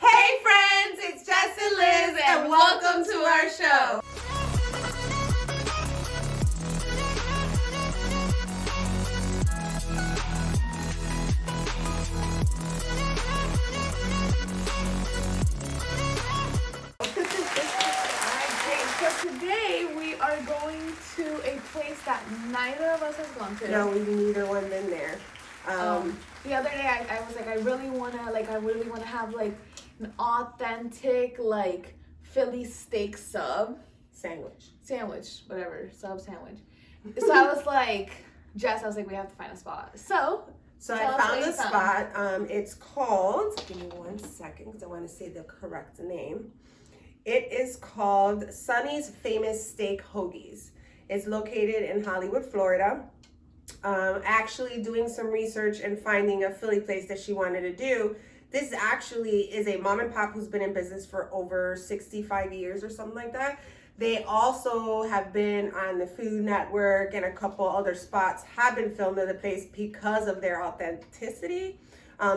Hey friends, it's Jes and Liz, and welcome to our show. So today we are going to a place that neither of us has gone to. No, we've neither one been there. The other day I was like, I really wanna have like an authentic like Philly steak sandwich, whatever, sub sandwich. So I was like, Jess, I was like, we have to find a spot. So I found a spot. It's called, give me 1 second because I want to say the correct name. It is called Sonny's Famous Steak Hogies. It's located in Hollywood, Florida. Actually doing some research and finding a Philly place that she wanted to do. This actually is a mom and pop who's been in business for over 65 years or something like that. They also have been on the Food Network and a couple other spots have been filmed at the place because of their authenticity.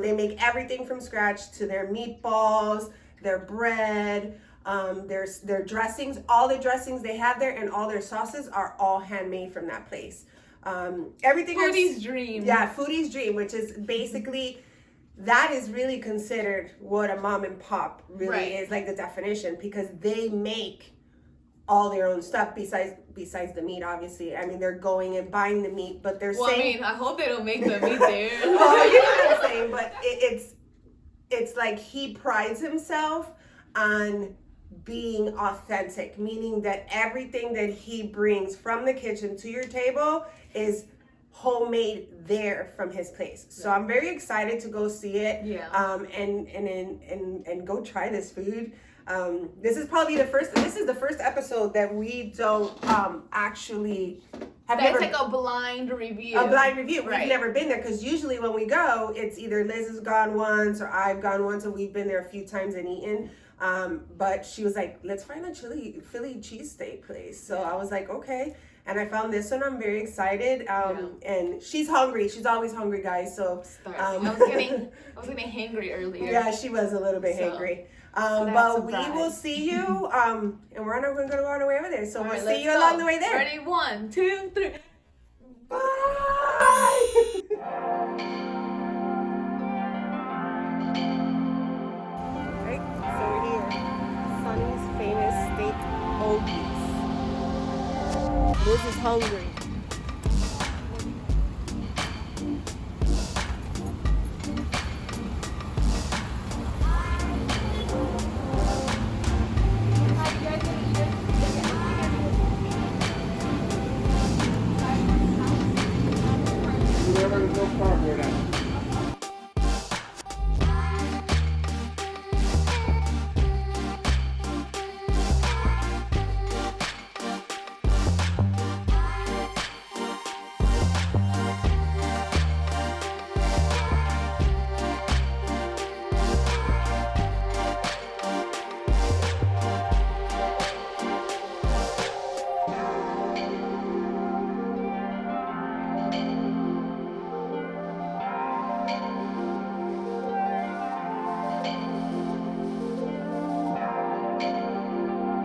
They make everything from scratch to their meatballs, their bread, their dressings. All the dressings they have there and all their sauces are all handmade from that place. Everything Foodie's dream. Yeah, foodie's dream, which is basically, that is really considered what a mom and pop really is, like the definition, because they make all their own stuff besides the meat, obviously. I mean, they're going and buying the meat, but they're saying... I mean, I hope they don't make the meat there. Well, you know what I'm saying, but it's like he prides himself on being authentic, meaning that everything that he brings from the kitchen to your table is homemade there from his place. So I'm very excited to go see it. Yeah. And go try this food. This is the first episode that we don't actually have That's like a blind review. We've never been there because usually when we go, it's either Liz has gone once or I've gone once, and we've been there a few times and eaten. But she was like, let's find a Philly Cheese Steak place. So I was like, okay. And I found this one. I'm very excited. And she's hungry. She's always hungry, guys. So I was getting hangry earlier. Yeah, she was a little bit hangry. But we will see you. And we're going to go on our way over there. So we'll see you along the way there. Ready? 1, 2, 3. Bye. Okay, so we're here. Sonny's Famous Steak Hogies. Liz is hungry.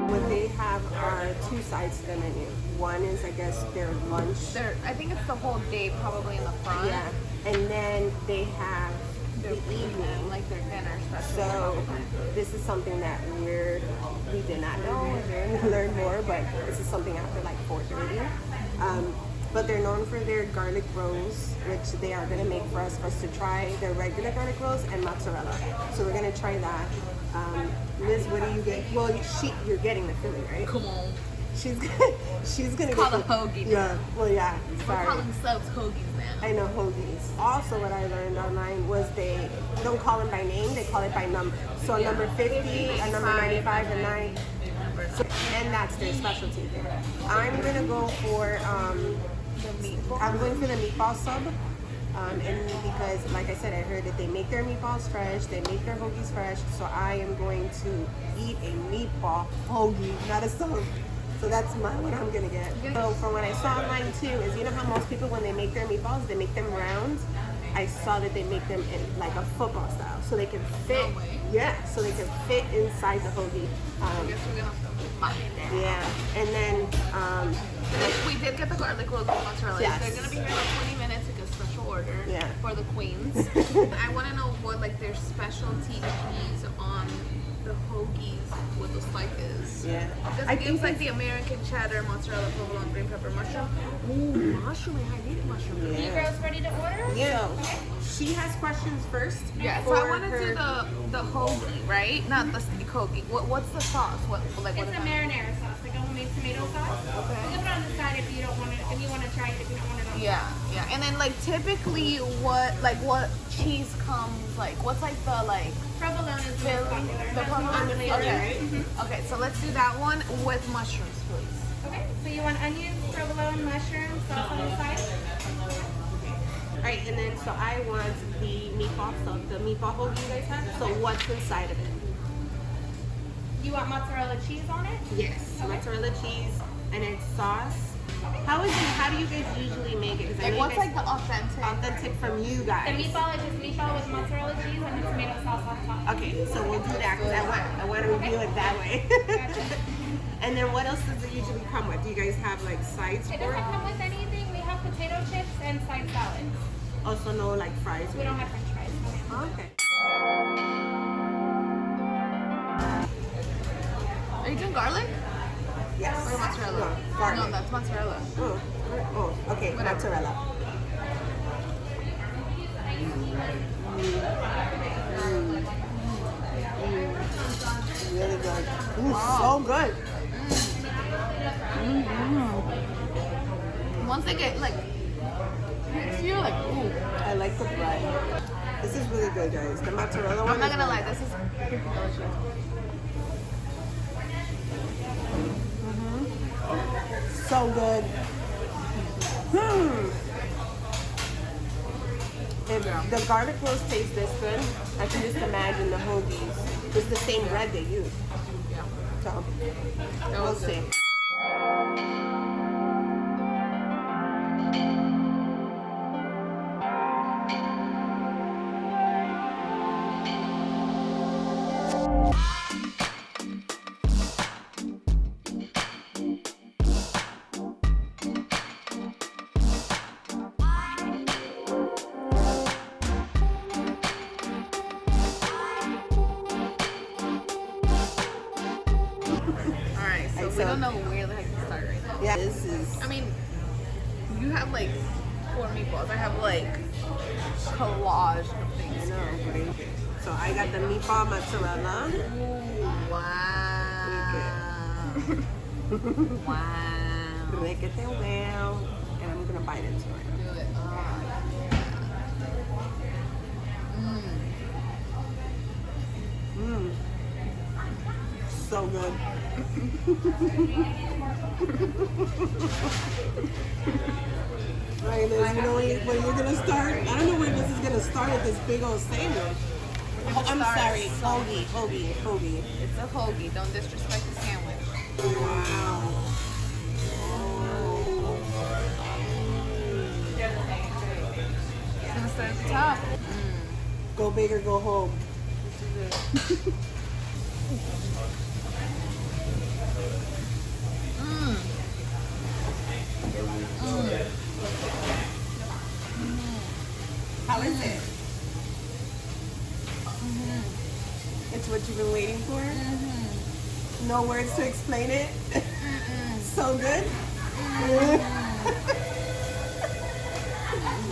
What they have are two sides to the menu. One is, I guess, their lunch. I think it's the whole day probably in the front. Yeah, and then they have the evening, like their dinner special. So this is something that we did not know. We're going to learn more, but this is something after like 4:30. But they're known for their garlic rolls, which they are going to make for us to try their regular garlic rolls and mozzarella. So we're going to try that. Liz, what do you get? Well, you're getting the Philly, right? Come on. She's gonna call get it hoagie. Yeah. Well, yeah. Sorry. We're calling themselves hoagies now. I know, hoagies. Also, what I learned online was they don't call them by name; they call it by number. So a number 50, a number 95, a 9. So, and that's their specialty there. I'm gonna go for I'm going for the meatball sub. And because, like I said, I heard that they make their meatballs fresh, they make their hoagies fresh, so I am going to eat a meatball hoagie, not a sub. So that's what I'm gonna get. So from what I saw online too, is you know how most people when they make their meatballs, they make them round? I saw that they make them in like a football style, so they can fit. No way. Yeah, so they can fit inside the hoagie. I guess we're gonna find that. Yeah, and then We did get the garlic rolls with mozzarella. Yes. They're gonna be here in like 20 minutes. It's a special order for the queens. I want to know what like their specialty cheese on the hoagies with the slice is. yeah, I think it's like the American cheddar, mozzarella, provolone, green pepper, mushroom. Ooh, mushroom! I hated mushroom. Yeah. You girls ready to order? Yeah. She has questions first. Yeah, so I want to do the hoagie, right? Not the steak hoagie. What's the sauce? What It's a marinara sauce, like a homemade tomato sauce. Okay. You can put it on the side if you don't want it. If you want to try it, if you don't want it on. Yeah, yeah. And then like typically, what cheese comes like? What's like the like? Provolone is the most popular. The provolone. flavor. Okay. Okay, so let's do that one with mushrooms, please. Okay, so you want onions, provolone, mushrooms, sauce on the side? All right, and then so I want the meatball, so the meatball hoagie you guys have. So what's inside of it? You want mozzarella cheese on it? Yes, mozzarella cheese and it's sauce. How do you guys usually make it? 'Cause I Like know what's you guys, like the authentic? from you The guys. meatball is just meatball with mozzarella cheese and the tomato sauce on top. Okay, so we'll do that because I want to review it that way. Gotcha. And then what else does it usually come with? Do you guys have like sides It for doesn't it? come with anything. We have potato chips and side salads. Also no like fries? We don't have french fries. No, ma'am. Okay. Are you doing garlic Yes. or mozzarella? No, garlic. No, that's mozzarella. Oh, okay, Whatever. mozzarella. Really good. Ooh, so good. Once they get like, you're like, ooh. I like the bread. This is really good, guys. The mozzarella one. I'm not is gonna really lie, this is delicious. so good. If the garlic roast tastes this good, I can just imagine the hoagies. It's the same bread they use. So, we'll see. Alright, so we don't know where the heck to start right now. Yeah, this is. I mean, you have like 4 meatballs. I have like collage of I things. know, right? So I got the meatball mozzarella. Ooh, wow. Wow. Requete well. And I'm gonna bite into it. Do it. Mmm. So good. Right, Liz, you know when you're gonna start? I don't know where this is gonna start with this big old sandwich. Oh, I'm sorry, hoagie. It's a hoagie. Don't disrespect the sandwich. Wow. It's gonna start at the top. Go big or go home. How is it? It's what you've been waiting for? No words to explain it? So good?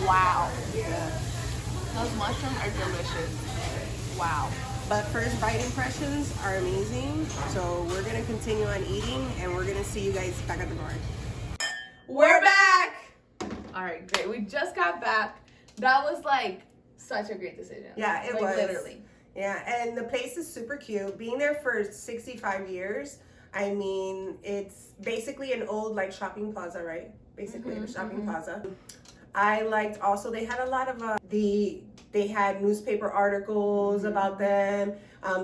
Wow. Yeah. Those mushrooms are delicious. Wow. But first bite impressions are amazing. So we're gonna continue on eating and we're gonna see you guys back at the bar. We're back! All right, great. We just got back. That was like such a great decision. Yeah, it like, was. Literally. Yeah, and the place is super cute. Being there for 65 years, I mean, it's basically an old like shopping plaza, right? Basically a shopping plaza. I liked also, they had a lot of, they had newspaper articles about them.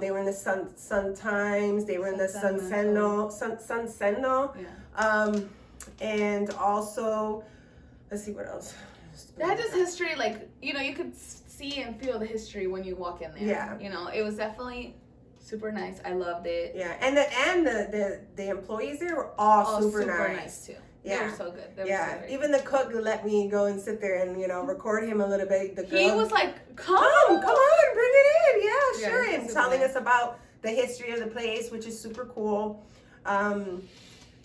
They were in the Sun Times, they were in the Sun Senno. Yeah. And also, let's see what else. They had this history, like, you know, you could see and feel the history when you walk in there. Yeah. You know, it was definitely super nice. I loved it. Yeah, and the employees there were all super nice. Too. Yeah. They were so good. They were Yeah, so great. even the cook let me go and sit there and, you know, record him a little bit. The girl, He was like, come on, bring it in. Yeah, sure. he And was telling super us about the history of the place, which is super cool.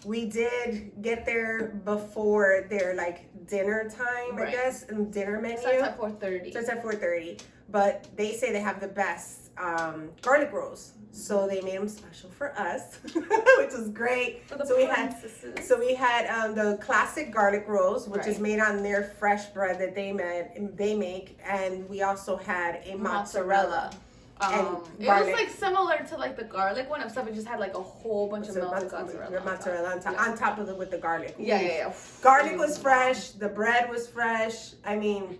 We did get there before their like dinner time, I Right. guess, and dinner menu. Starts at 4:30. Starts at 4:30, but they say they have the best garlic rolls, so they made them special for us, which was great. For the So we had the classic garlic rolls, which is Right. made on their fresh bread that they make, and we also had a mozzarella. And It garlic. was like similar to like the garlic one, except it just had like a whole bunch of melted mozzarella. On top of it with the garlic. Yeah. Garlic was fresh. The bread was fresh. I mean,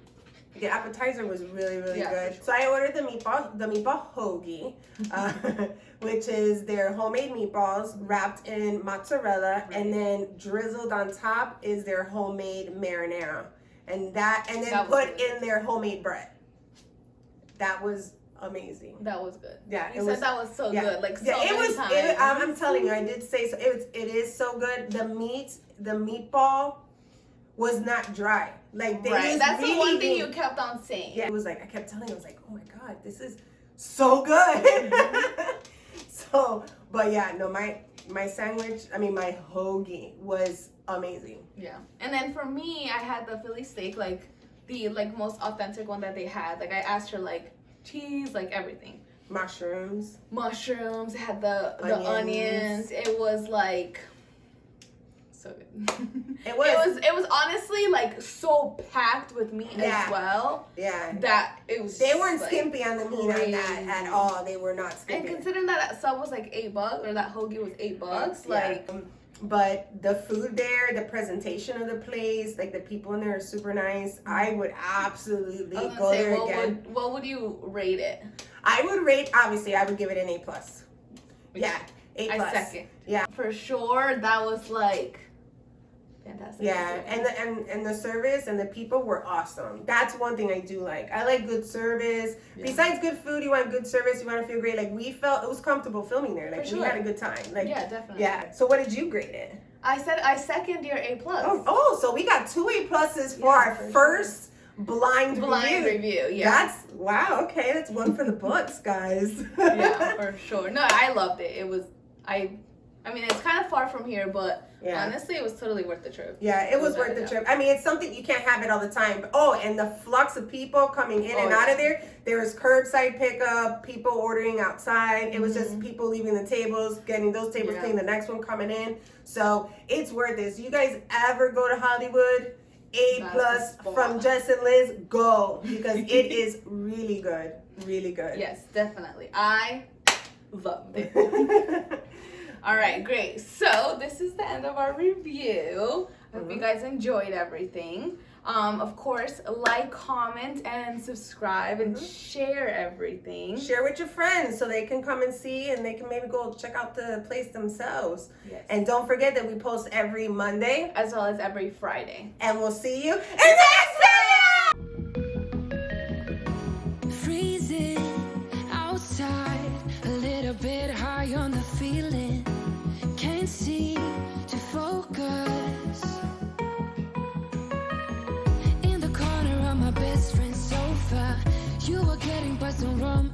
the appetizer was really, really good. Sure. So I ordered the meatball hoagie, which is their homemade meatballs wrapped in mozzarella, and then drizzled on top is their homemade marinara, and then put in their homemade bread. That was amazing. That was good. Yeah, You said that was so good. Like so it many was. times. I'm telling you, I did say so. It is so good. The meatball was not dry. Like they Right. just That's really the one thing did- you kept on saying. Yeah, it was like I kept telling you, I was like, oh my god, this is so good. So, but yeah, no, my sandwich, I mean my hoagie was amazing. Yeah. And then for me, I had the Philly steak, like the like most authentic one that they had. Like I asked her like cheese, like everything. Mushrooms. Mushrooms, it had the onions. It was like so good. It was honestly like so packed with meat as well. Yeah. That it was They weren't like, skimpy on the meat on that at all. They were not skimpy. And considering that sub was like $8, or that hoagie was $8, like but the food there, the presentation of the place, like the people in there are super nice. I would absolutely go there again. What would you rate it? I would give it an A+. Yeah, A+. I second. Yeah. For sure, that was like fantastic. Yeah, and the service and the people were awesome. That's one thing I do like. I like good service. Yeah. Besides good food, you want good service, you want to feel great. Like we felt it was comfortable filming there. Like we had a good time. Like yeah, definitely. Yeah. So what did you grade it? I said I second your A+. Oh, so we got 2 A+s for our first blind review. Yeah. That's wow. Okay, that's one for the books, guys. Yeah, for sure. No, I loved it. It was I mean, it's kind of far from here, but honestly, it was totally worth the trip. Yeah, it was worth the trip. I mean, it's something you can't have it all the time. Oh, and the flux of people coming in and out of there. There was curbside pickup, people ordering outside. It was just people leaving the tables, getting those tables clean, the next one coming in. So it's worth it. So you guys ever go to Hollywood, A+ from Jes and Liz, go. Because it is really good. Really good. Yes, definitely. I loved it. All right, great. So this is the end of our review. I hope you guys enjoyed everything. Of course, like, comment, and subscribe, and share everything. Share with your friends so they can come and see, and they can maybe go check out the place themselves. Yes. And don't forget that we post every Monday. As well as every Friday. And we'll see you in the next video! Freezing outside, a little bit high on the feeling. Can't seem to focus. In the corner of my best friend's sofa, you were getting buzzed on rum